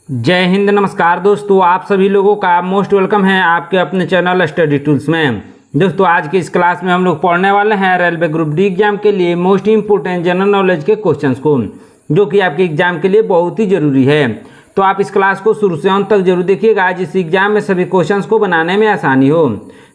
जय हिंद, नमस्कार दोस्तों। आप सभी लोगों का मोस्ट वेलकम है आपके अपने चैनल स्टडी टूल्स में। दोस्तों आज की इस क्लास में हम लोग पढ़ने वाले हैं रेलवे ग्रुप डी एग्जाम के लिए मोस्ट इंपोर्टेंट जनरल नॉलेज के क्वेश्चंस को, जो कि आपके एग्जाम के लिए बहुत ही जरूरी है। तो आप इस क्लास को शुरू से अंत तक जरूर देखिएगा, जिस एग्जाम में सभी क्वेश्चंस को बनाने में आसानी हो।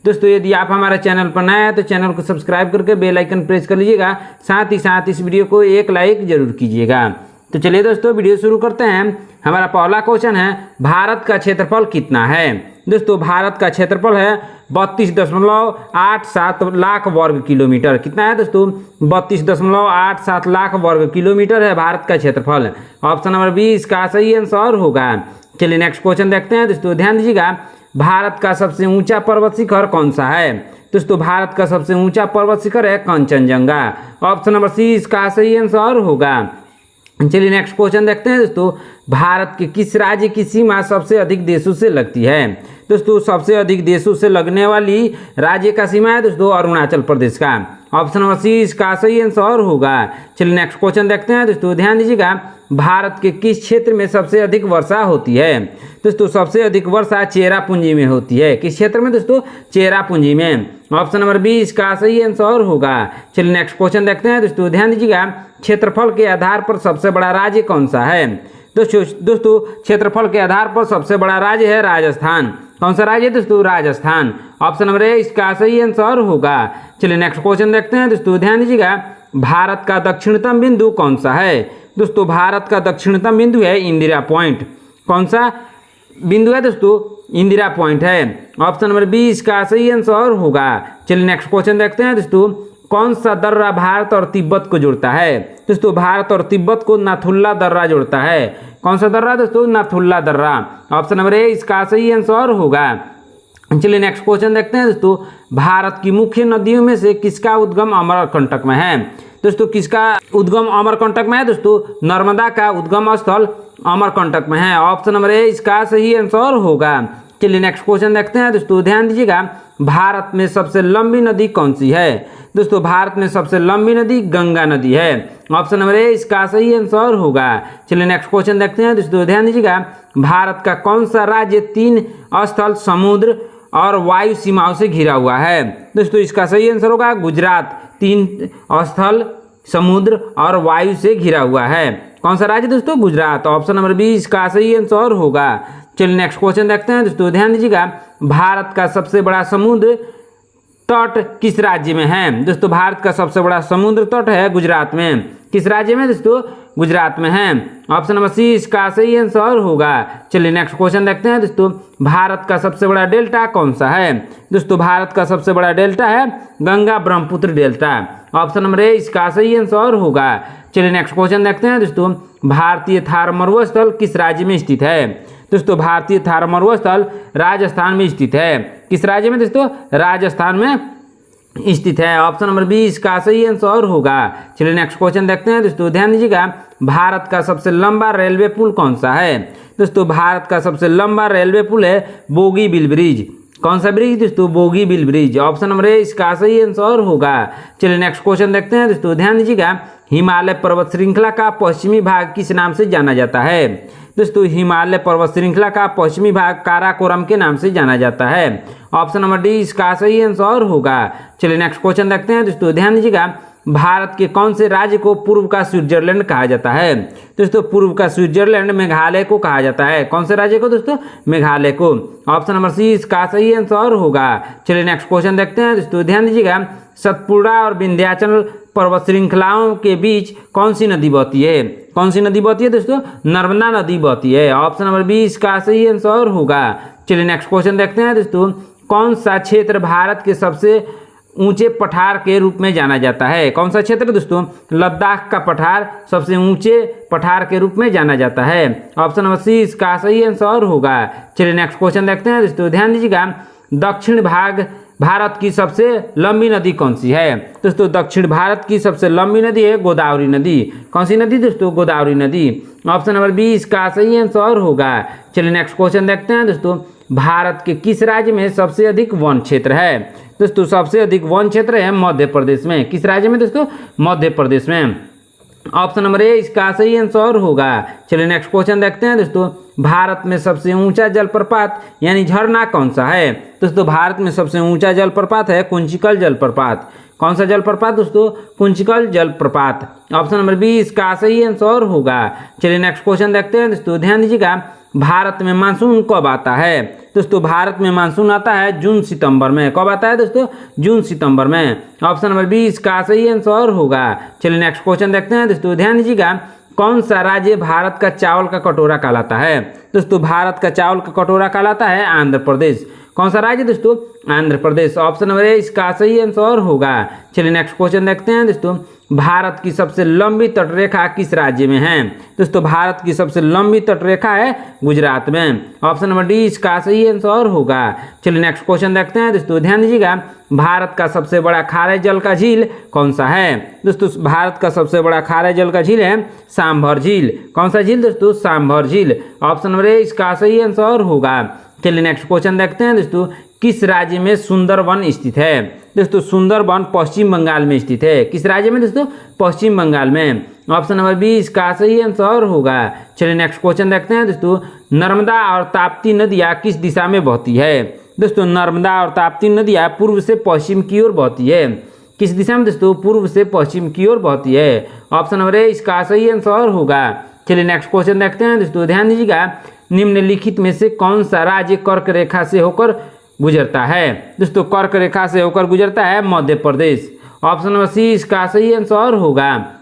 दोस्तों यदि आप हमारे चैनल पर नए हैं तो चैनल को सब्सक्राइब करके बेल आइकन प्रेस कर लीजिएगा, साथ ही साथ इस वीडियो को एक लाइक जरूर कीजिएगा। तो चलिए दोस्तों वीडियो शुरू करते हैं। हमारा पहला क्वेश्चन है, भारत का क्षेत्रफल कितना है। दोस्तों भारत का क्षेत्रफल है 32.87 लाख वर्ग किलोमीटर। कितना है दोस्तों? 32.87 लाख वर्ग किलोमीटर है भारत का क्षेत्रफल। ऑप्शन नंबर 20 का सही आंसर होगा। चलिए नेक्स्ट क्वेश्चन देखते हैं। दोस्तों ध्यान दीजिएगा, भारत का सबसे ऊंचा पर्वत शिखर कौन सा है। दोस्तों भारत का सबसे ऊंचा पर्वत शिखर है कंचनजंगा। ऑप्शन नंबर सी इसका सही आंसर होगा। चलिए नेक्स्ट क्वेश्चन देखते हैं। दोस्तों भारत के किस राज्य की सीमा सबसे अधिक देशों से लगती है। दोस्तों सबसे अधिक देशों से लगने वाली राज्य का सीमा है दोस्तों अरुणाचल प्रदेश का। ऑप्शन नंबर सी इसका सही आंसर होगा। चलिए नेक्स्ट क्वेश्चन देखते हैं। दोस्तों ध्यान दीजिएगा, भारत के किस क्षेत्र में सबसे अधिक वर्षा होती है। दोस्तों सबसे अधिक वर्षा चेरापूंजी में होती है। किस क्षेत्र में दोस्तों? चेरापूंजी में। ऑप्शन नंबर 20 का सही आंसर होगा। चलिए नेक्स्ट क्वेश्चन देखते हैं। दोस्तों ध्यान दीजिएगा, क्षेत्रफल के आधार पर सबसे बड़ा राज्य कौन सा है। दोस्तों क्षेत्रफल के आधार पर सबसे बड़ा राज्य है राजस्थान। कौन सा राज्य है दोस्तों? राजस्थान। ऑप्शन नंबर ए इसका सही आंसर होगा। चलिए नेक्स्ट क्वेश्चन देखते हैं। दोस्तों ध्यान दीजिएगा, भारत का दक्षिणतम बिंदु कौन सा है। दोस्तों भारत का दक्षिणतम बिंदु है इंदिरा पॉइंट। कौन सा बिंदु है दोस्तों? इंदिरा पॉइंट है। ऑप्शन नंबर 20 का सही आंसर होगा। चलिए नेक्स्ट क्वेश्चन देखते हैं। दोस्तों कौन सा दर्रा भारत और तिब्बत को जोड़ता है। दोस्तों भारत और तिब्बत को नाथुल्ला दर्रा जोड़ता है। कौन सा दर्रा दोस्तों? नाथुल्ला दर्रा। ऑप्शन नंबर ए इसका सही आंसर होगा। चलिए नेक्स्ट क्वेश्चन देखते हैं। दोस्तों भारत की मुख्य नदियों में से किसका उद्गम अमरकंटक में है। दोस्तों किसका उद्गम अमरकंटक में है दोस्तों? नर्मदा का उद्गम स्थल अमरकंटक में है। ऑप्शन नंबर ए इसका सही आंसर होगा। चलिए नेक्स्ट क्वेश्चन देखते हैं। दोस्तों ध्यान दीजिएगा, भारत में सबसे लंबी नदी कौन सी है। दोस्तों भारत में सबसे लंबी नदी गंगा नदी है। ऑप्शन नंबर ए इसका सही आंसर होगा। चलिए नेक्स्ट क्वेश्चन देखते हैं। दोस्तों ध्यान दीजिएगा, भारत का कौन सा राज्य 3 स्थल समुद्र और वायु सीमाओं से घिरा हुआ है। दोस्तों इसका सही आंसर होगा गुजरात। 3 स्थल समुद्र और वायु से घिरा हुआ है। कौन सा राज्य दोस्तों? गुजरात। ऑप्शन नंबर 20 का सही आंसर होगा। चलिए नेक्स्ट क्वेश्चन देखते हैं। दोस्तों ध्यान दीजिएगा, भारत का सबसे बड़ा समुद्र तट किस राज्य में है। दोस्तों भारत का सबसे बड़ा समुद्र तट है गुजरात में। किस राज्य में दोस्तों? गुजरात में है। ऑप्शन नंबर सी इसका सही आंसर होगा। चलिए नेक्स्ट क्वेश्चन देखते हैं। दोस्तों भारत का सबसे बड़ा डेल्टा कौन सा है। दोस्तों भारत का सबसे बड़ा डेल्टा है Ganga Brahmaputra delta. Option number A इसका सही आंसर होगा। चलिए नेक्स्ट क्वेश्चन देखते हैं। दोस्तों भारतीय थार मरुस्थल किस राज्य में स्थित है। दोस्तों भारतीय थार मरुस्थल राजस्थान में स्थित है। किस राज्य में दोस्तों? राजस्थान में स्थित है। ऑप्शन नंबर 20 का सही आंसर होगा। चलिए नेक्स्ट क्वेश्चन देखते हैं। दोस्तों ध्यान दीजिएगा, भारत का सबसे लंबा रेलवे पुल कौन सा है। दोस्तों भारत का सबसे लंबा रेलवे पुल है बोगीबील ब्रिज। कौन सा ब्रिज दोस्तों? Bogibeel bridge. Option number A इसका सही आंसर होगा। चलिए नेक्स्ट क्वेश्चन देखते हैं। दोस्तों ध्यान दीजिएगा, हिमालय पर्वत श्रृंखला का पश्चिमी भाग किस नाम से जाना जाता है। दोस्तों हिमालय पर्वत श्रृंखला का पश्चिमी भाग काराकोरम के नाम से जाना जाता है। ऑप्शन नंबर डी इसका सही आंसर होगा। चलिए नेक्स्ट क्वेश्चन देखते हैं। दोस्तों ध्यान दीजिएगा, भारत के कौन से राज्य को पूर्व का स्विट्जरलैंड कहा जाता है। दोस्तों पूर्व का स्विट्जरलैंड मेघालय को कहा जाता है। कौन से राज्य को दोस्तों? मेघालय को। ऑप्शन नंबर सी इसका सही आंसर होगा। चलिए नेक्स्ट क्वेश्चन देखते हैं। दोस्तों ध्यान दीजिएगा, सतपुड़ा और विंध्याचल पर्वत श्रृंखलाओं के बीच कौन सी नदी बहती है। कौन सी नदी बहती है दोस्तों? नर्मदा नदी बहती है। ऑप्शन नंबर 20 का सही आंसर होगा। चलिए नेक्स्ट क्वेश्चन देखते हैं। दोस्तों कौन सा क्षेत्र भारत के सबसे ऊंचे पठार के रूप में जाना जाता है। कौन सा क्षेत्र दोस्तों? लद्दाख का पठार सबसे ऊंचे पठार के रूप में जाना जाता है। ऑप्शन नंबर सी इसका सही आंसर होगा। चलिए नेक्स्ट क्वेश्चन देखते हैं। दोस्तों ध्यान दीजिएगा, दक्षिण भाग भारत की सबसे लंबी नदी कौन सी है। दोस्तों दक्षिण भारत की सबसे लंबी नदी है गोदावरी नदी। कौन सी नदी दोस्तों? गोदावरी नदी। ऑप्शन नंबर 20 का सही आंसर होगा। चलिए नेक्स्ट क्वेश्चन देखते हैं। दोस्तों भारत के किस राज्य में सबसे अधिक वन क्षेत्र है। दोस्तों सबसे अधिक वन क्षेत्र है मध्य प्रदेश में। किस राज्य में दोस्तों? मध्य प्रदेश में। ऑप्शन नंबर ए इसका सही आंसर होगा। चलिए नेक्स्ट क्वेश्चन देखते हैं दोस्तों, भारत में सबसे ऊंचा जलप्रपात यानी झरना कौन सा है? दोस्तों भारत में सबसे ऊंचा जलप्रपात है कुंचिकल जलप्रपात। कौन सा जलप्रपात दोस्तों? कुंचिकल जलप्रपात। ऑप्शन नंबर 20 इसका सही आंसर होगा। चलिए नेक्स्ट क्वेश्चन देखते हैं दोस्तों, ध्यान दीजिएगा। भारत में मानसून कब आता है? दोस्तों भारत में मानसून आता है जून सितंबर में। कब आता है दोस्तों? जून सितंबर में। ऑप्शन नंबर 20 का सही आंसर होगा। चलिए नेक्स्ट क्वेश्चन देखते हैं दोस्तों, ध्यान दीजिएगा। कौन सा राज्य भारत का चावल का कटोरा कहलाता है? दोस्तों भारत का चावल का कटोरा कहलाता है आंध्र प्रदेश। कौन सा राज्य दोस्तों? आंध्र प्रदेश। ऑप्शन नंबर 20 इसका सही आंसर होगा। चलिए नेक्स्ट क्वेश्चन देखते हैं दोस्तों, भारत की सबसे लंबी तटरेखा किस राज्य में है? दोस्तों भारत की सबसे लंबी तटरेखा है गुजरात में। ऑप्शन नंबर डी इसका सही आंसर होगा। चलिए नेक्स्ट क्वेश्चन देखते हैं दोस्तों, ध्यान दीजिएगा। भारत का सबसे बड़ा खारे जल का झील कौन सा है? दोस्तों भारत का सबसे बड़ा खारे जल का झील है सांभर झील। कौन सा झील दोस्तों? सांभर झील। ऑप्शन नंबर ए इसका सही आंसर होगा। चलिए नेक्स्ट क्वेश्चन देखते हैं दोस्तों, किस राज्य में सुंदरवन स्थित है? दोस्तों सुंदरवन पश्चिम बंगाल में स्थित है। किस राज्य में दोस्तों? पश्चिम बंगाल में। ऑप्शन नंबर 20 का सही आंसर होगा। चलिए नेक्स्ट क्वेश्चन देखते हैं दोस्तों, नर्मदा और ताप्ती नदियाँ किस दिशा में बहती है? दोस्तों नर्मदा और ताप्ती नदियाँ पूर्व से पश्चिम की ओर बहती है। किस दिशा में दोस्तों? पूर्व से पश्चिम की ओर बहती है। ऑप्शन नंबर ए इसका सही आंसर होगा। चलिए नेक्स्ट क्वेश्चन देखते हैं दोस्तों, ध्यान दीजिएगा। निम्नलिखित में से कौन सा राज्य कर्क रेखा से होकर गुजरता है? दोस्तों कर्क रेखा से होकर गुजरता है Madhya Pradesh. Option number C इसका सही आंसर होगा।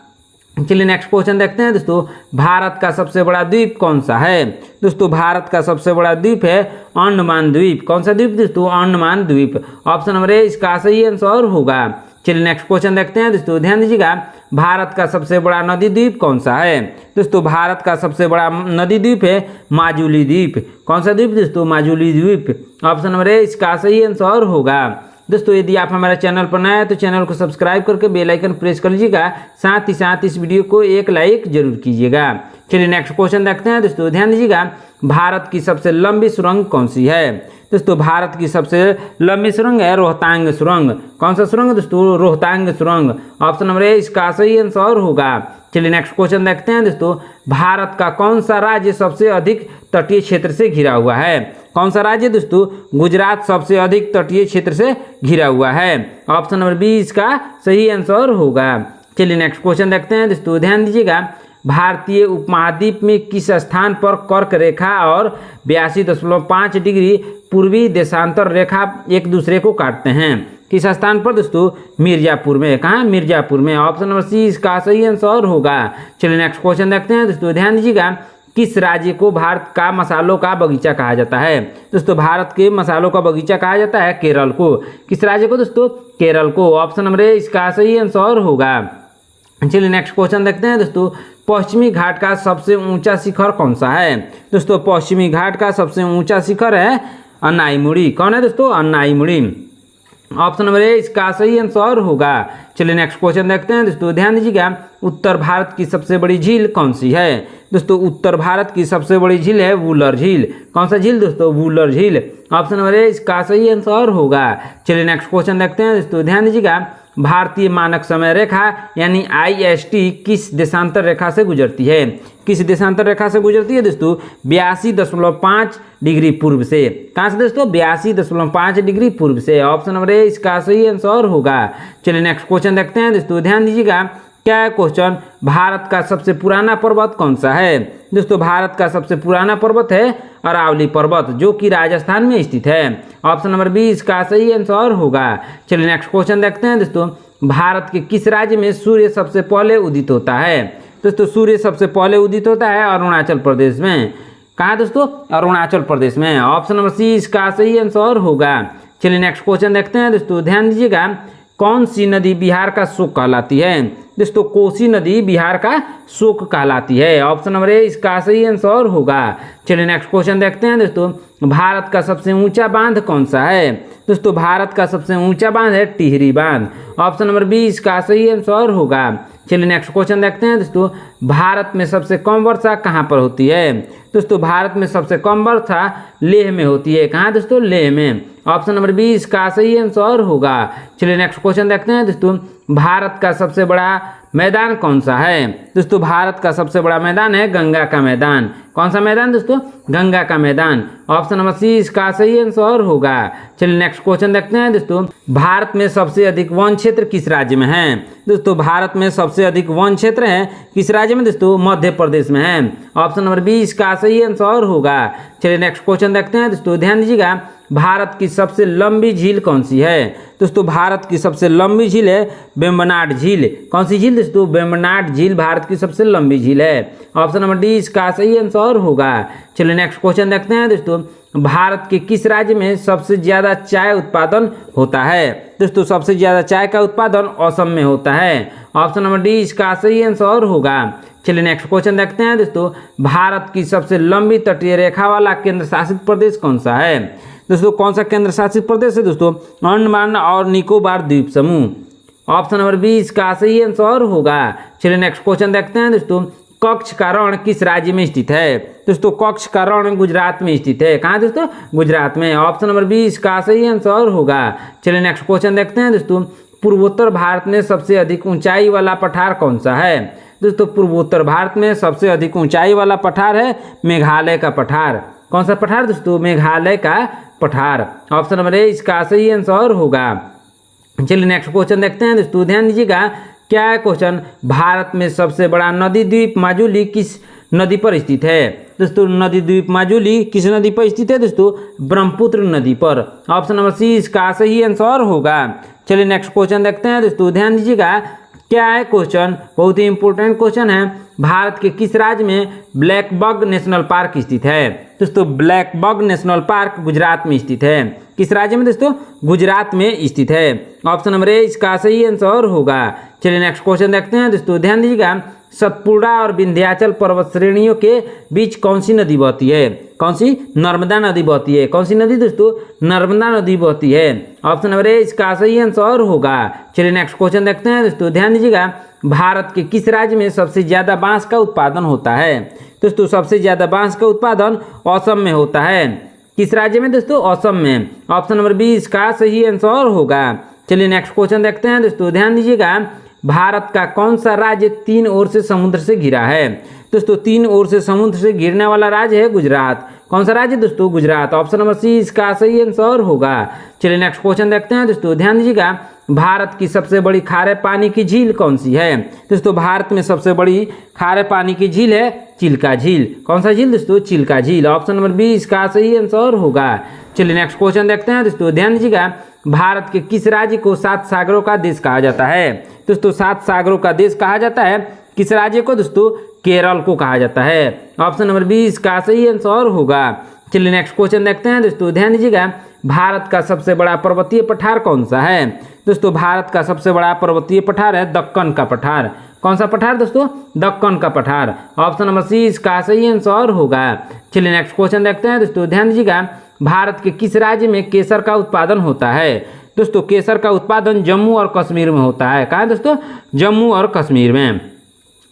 चलिए नेक्स्ट क्वेश्चन देखते हैं दोस्तों, भारत का सबसे बड़ा द्वीप कौन सा है? दोस्तों भारत का सबसे बड़ा द्वीप है अंडमान द्वीप। कौन सा द्वीप दोस्तों? अंडमान द्वीप। ऑप्शन नंबर ए इसका सही आंसर होगा। चलिए नेक्स्ट क्वेश्चन देखते हैं दोस्तों, ध्यान दीजिएगा। भारत का सबसे बड़ा नदी द्वीप कौन सा है? दोस्तों भारत का सबसे बड़ा नदी द्वीप है माजुली द्वीप। कौन सा द्वीप दोस्तों? माजुली द्वीप। ऑप्शन नंबर ए इसका सही आंसर होगा। दोस्तों यदि आप हमारे चैनल पर नए हैं तो चैनल को सब्सक्राइब करके बेल आइकन प्रेस कर लीजिएगा। साथ ही साथ इस वीडियो को एक लाइक जरूर कीजिएगा। चलिए नेक्स्ट क्वेश्चन देखते हैं दोस्तों, ध्यान दीजिएगा। भारत की सबसे लंबी सुरंग कौन सी है? दोस्तों भारत की सबसे लंबी सुरंग है रोहतांग सुरंग। कौन सा सुरंग दोस्तों? रोहतांग सुरंग। ऑप्शन नंबर ए इसका सही आंसर होगा। चलिए नेक्स्ट क्वेश्चन देखते हैं दोस्तों, भारत का कौन सा राज्य सबसे अधिक तटीय क्षेत्र से घिरा हुआ है? कौन सा राज्य दोस्तों? गुजरात सबसे अधिक तटीय क्षेत्र से घिरा हुआ है। ऑप्शन नंबर 20 का सही आंसर होगा। चलिए नेक्स्ट क्वेश्चन देखते हैं दोस्तों, ध्यान दीजिएगा। भारतीय उपमहाद्वीप में किस स्थान पर कर्क रेखा और 82.5 डिग्री पूर्वी देशांतर रेखा एक दूसरे को काटते हैं? किस स्थान पर दोस्तों? मिर्जापुर में। कहाँ? मिर्जापुर में। ऑप्शन नंबर सी इसका सही आंसर होगा। चलिए नेक्स्ट क्वेश्चन देखते हैं दोस्तों, ध्यान दीजिएगा। किस राज्य को भारत का मसालों का बगीचा कहा जाता है? दोस्तों भारत के मसालों का बगीचा कहा जाता है केरल को। किस राज्य को दोस्तों? केरल को। ऑप्शन नंबर ए इसका सही आंसर होगा। चलिए नेक्स्ट क्वेश्चन देखते हैं दोस्तों, पश्चिमी घाट का सबसे ऊंचा शिखर कौन सा है? दोस्तों पश्चिमी घाट का सबसे ऊंचा शिखर है अन्नाईमुड़ी। कौन है दोस्तों? अन्नाईमुड़ी। ऑप्शन नंबर ए इसका सही आंसर होगा। चलिए नेक्स्ट क्वेश्चन देखते हैं दोस्तों, ध्यान दीजिएगा। उत्तर भारत की सबसे बड़ी झील कौन सी है? दोस्तों उत्तर भारत की सबसे बड़ी झील है वुलर झील। कौन सा झील दोस्तों? वुलर झील। ऑप्शन नंबर ए इसका सही आंसर होगा। चलिए नेक्स्ट क्वेश्चन देखते हैं दोस्तों, ध्यान दीजिएगा। भारतीय मानक समय रेखा यानी IST किस देशांतर रेखा से गुजरती है? किस देशांतर रेखा से गुजरती है दोस्तों? 82.5 डिग्री पूर्व से। कहाँ से दोस्तों? 82.5 डिग्री पूर्व से। ऑप्शन नंबर ए इसका सही आंसर होगा। चलिए नेक्स्ट क्वेश्चन देखते हैं दोस्तों, ध्यान दीजिएगा। क्या है क्वेश्चन? भारत का सबसे पुराना पर्वत कौन सा है? दोस्तों भारत का सबसे पुराना पर्वत है अरावली पर्वत, जो कि राजस्थान में स्थित है। ऑप्शन नंबर 20 का सही आंसर होगा। चलिए नेक्स्ट क्वेश्चन देखते हैं दोस्तों, भारत के किस राज्य में सूर्य सबसे पहले उदित होता है? दोस्तों सूर्य सबसे पहले उदित होता है अरुणाचल प्रदेश में। कहाँ दोस्तों? अरुणाचल प्रदेश में। ऑप्शन नंबर सी इसका सही आंसर होगा। चलिए नेक्स्ट क्वेश्चन देखते हैं दोस्तों, ध्यान दीजिएगा। कौन सी नदी बिहार का शोक कहलाती है? दोस्तों कोसी नदी बिहार का शोक कहलाती है। ऑप्शन नंबर ए इसका सही आंसर होगा। चलिए नेक्स्ट क्वेश्चन देखते हैं दोस्तों, भारत का सबसे ऊंचा बांध कौन सा है? दोस्तों भारत का सबसे ऊंचा बांध है टिहरी बांध। ऑप्शन नंबर 20 का सही आंसर होगा। चलिए नेक्स्ट क्वेश्चन देखते हैं दोस्तों, भारत में सबसे कम वर्षा कहाँ पर होती है? दोस्तों भारत में सबसे कम वर्षा लेह में होती है। कहाँ दोस्तों? लेह में। ऑप्शन नंबर 20 का सही आंसर होगा। चलिए नेक्स्ट क्वेश्चन देखते हैं दोस्तों, भारत का सबसे बड़ा मैदान कौन सा है? दोस्तों भारत का सबसे बड़ा मैदान है गंगा का मैदान। कौन सा मैदान दोस्तों? गंगा का मैदान। ऑप्शन नंबर सी इसका सही आंसर होगा। चलिए नेक्स्ट क्वेश्चन देखते हैं दोस्तों। भारत में सबसे अधिक वन क्षेत्र किस राज्य में है? दोस्तों भारत में सबसे अधिक वन क्षेत्र है किस राज्य में दोस्तों? मध्य प्रदेश में है। ऑप्शन नंबर बी इसका सही आंसर होगा। चलिए नेक्स्ट क्वेश्चन देखते हैं दोस्तों, ध्यान दीजिएगा। भारत की सबसे लंबी झील कौन सी है? दोस्तों भारत की सबसे लंबी झील है वेम्बनाड झील। कौन सी झील दोस्तों? वेम्बनाड झील भारत की सबसे लंबी झील है। ऑप्शन नंबर डी इसका सही आंसर होगा। चलिए नेक्स्ट क्वेश्चन देखते हैं दोस्तों। भारत के किस राज्य में सबसे ज्यादा चाय उत्पादन होता है? दोस्तों सबसे ज्यादा चाय का उत्पादन असम में होता है। ऑप्शन नंबर डी इसका सही आंसर होगा। चलिए नेक्स्ट क्वेश्चन देखते हैं दोस्तों। भारत की सबसे लंबी तटीय रेखा वाला केंद्र शासित प्रदेश कौन सा है? दोस्तों कौन सा केंद्र शासित प्रदेश है दोस्तों? अंडमान और निकोबार द्वीप समूह। ऑप्शन नंबर बी इसका सही आंसर होगा। चलिए नेक्स्ट क्वेश्चन देखते हैं दोस्तों। कच्छ का रण किस राज्य में स्थित है? दोस्तों कच्छ का रण गुजरात में स्थित है। कहाँ दोस्तों? गुजरात में। ऑप्शन नंबर बी इसका सही आंसर होगा। चलिए नेक्स्ट क्वेश्चन देखते हैं दोस्तों। पूर्वोत्तर भारत में सबसे अधिक ऊंचाई वाला पठार कौन सा है? दोस्तों पूर्वोत्तर भारत में सबसे अधिक ऊंचाई वाला पठार है मेघालय का पठार। कौन सा पठार दोस्तों? मेघालय का पठार। ऑप्शन नंबर ए इसका सही आंसर होगा। चलिए नेक्स्ट क्वेश्चन देखते हैं दोस्तों, ध्यान दीजिएगा। क्या है क्वेश्चन? भारत में सबसे बड़ा नदी द्वीप माजुली किस नदी पर स्थित है? दोस्तों नदी द्वीप माजुली किस नदी पर स्थित है दोस्तों? ब्रह्मपुत्र नदी पर। ऑप्शन नंबर सी इसका सही आंसर होगा। चलिए नेक्स्ट क्वेश्चन देखते हैं दोस्तों, ध्यान दीजिएगा। क्या है क्वेश्चन? बहुत ही इंपॉर्टेंट क्वेश्चन है। भारत के किस राज्य में ब्लैक बग नेशनल पार्क स्थित है? दोस्तों black bug national park Gujarat में स्थित है। किस राज्य में दोस्तों? गुजरात में स्थित है। ऑप्शन नंबर ए इसका सही आंसर होगा। चलिए नेक्स्ट क्वेश्चन देखते हैं दोस्तों, ध्यान दीजिएगा। सतपुड़ा और विंध्याचल पर्वत श्रेणियों के बीच कौन सी नदी बहती है? कौन सी? नर्मदा नदी बहती है। कौन सी नदी दोस्तों? नर्मदा नदी बहती है। ऑप्शन नंबर ए इसका सही आंसर होगा। चलिए नेक्स्ट क्वेश्चन देखते हैं दोस्तों, ध्यान दीजिएगा। भारत के किस राज्य में सबसे ज्यादा बांस का उत्पादन होता है? दोस्तों सबसे ज्यादा बांस का उत्पादन असम में होता है। किस राज्य में दोस्तों? असम में। ऑप्शन नंबर बी इसका सही आंसर होगा। चलिए नेक्स्ट क्वेश्चन देखते हैं दोस्तों, ध्यान दीजिएगा। भारत का कौन सा राज्य तीन ओर से समुद्र से घिरा है? दोस्तों तीन ओर से समुद्र से घिरने वाला राज्य है गुजरात। कौन सा राज्य दोस्तों? गुजरात। ऑप्शन नंबर सी इसका सही आंसर होगा। चलिए नेक्स्ट क्वेश्चन देखते हैं दोस्तों, ध्यान दीजिएगा। भारत की सबसे बड़ी खारे पानी की झील कौन सी है? दोस्तों भारत में सबसे बड़ी खारे पानी की झील है चिल्का झील। कौन सा झील दोस्तों? चिल्का झील। ऑप्शन नंबर बी इसका सही आंसर होगा। चलिए नेक्स्ट क्वेश्चन देखते हैं दोस्तों, ध्यान दीजिएगा। भारत के किस राज्य को सात सागरों का देश कहा जाता है? दोस्तों सात सागरों का देश कहा जाता है किस राज्य को दोस्तों? केरल को कहा जाता है। ऑप्शन नंबर बी इसका सही आंसर होगा। चलिए नेक्स्ट क्वेश्चन देखते हैं दोस्तों, ध्यान दीजिएगा। भारत का सबसे बड़ा पर्वतीय पठार कौन सा है? दोस्तों भारत का सबसे बड़ा पर्वतीय पठार है दक्कन का पठार। कौन सा पठार दोस्तों? दक्कन का पठार। ऑप्शन नंबर सी इसका सही आंसर होगा। चलिए नेक्स्ट क्वेश्चन देखते हैं दोस्तों, ध्यान दीजिएगा। भारत के किस राज्य में केसर का उत्पादन होता है? दोस्तों केसर का उत्पादन जम्मू और कश्मीर में होता है। कहाँ दोस्तों? जम्मू और कश्मीर में।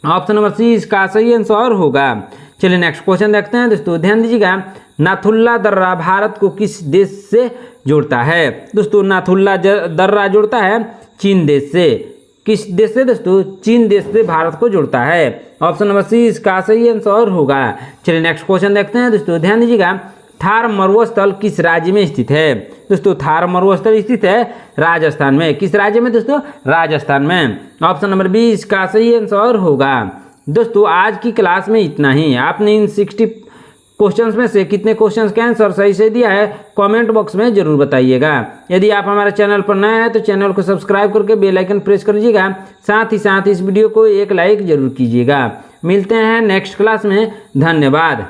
ऑप्शन नंबर सी इसका सही आंसर होगा। चलिए नेक्स्ट क्वेश्चन देखते हैं दोस्तों, ध्यान दीजिएगा। नाथुल्ला दर्रा भारत को किस देश से जोड़ता है? दोस्तों नाथुल्ला दर्रा जोड़ता है चीन देश से। किस देश से दोस्तों? चीन देश से भारत को जोड़ता है। ऑप्शन नंबर सी इसका सही आंसर होगा। चलिए नेक्स्ट क्वेश्चन देखते हैं दोस्तों, ध्यान दीजिएगा। थार मरुस्थल किस राज्य में स्थित है? दोस्तों थार मरुस्थल स्थित है राजस्थान में। किस राज्य में दोस्तों? राजस्थान में। ऑप्शन नंबर बी इसका सही आंसर होगा। दोस्तों आज की क्लास में इतना ही। आपने इन 60 क्वेश्चंस में से कितने क्वेश्चंस का आंसर सही से दिया है कमेंट बॉक्स में जरूर बताइएगा। यदि आप हमारे चैनल पर नए हैं तो चैनल को सब्सक्राइब करके बेल आइकन प्रेस कर लीजिएगा। साथ ही साथ इस वीडियो को एक लाइक जरूर कीजिएगा। मिलते हैं नेक्स्ट क्लास में। धन्यवाद।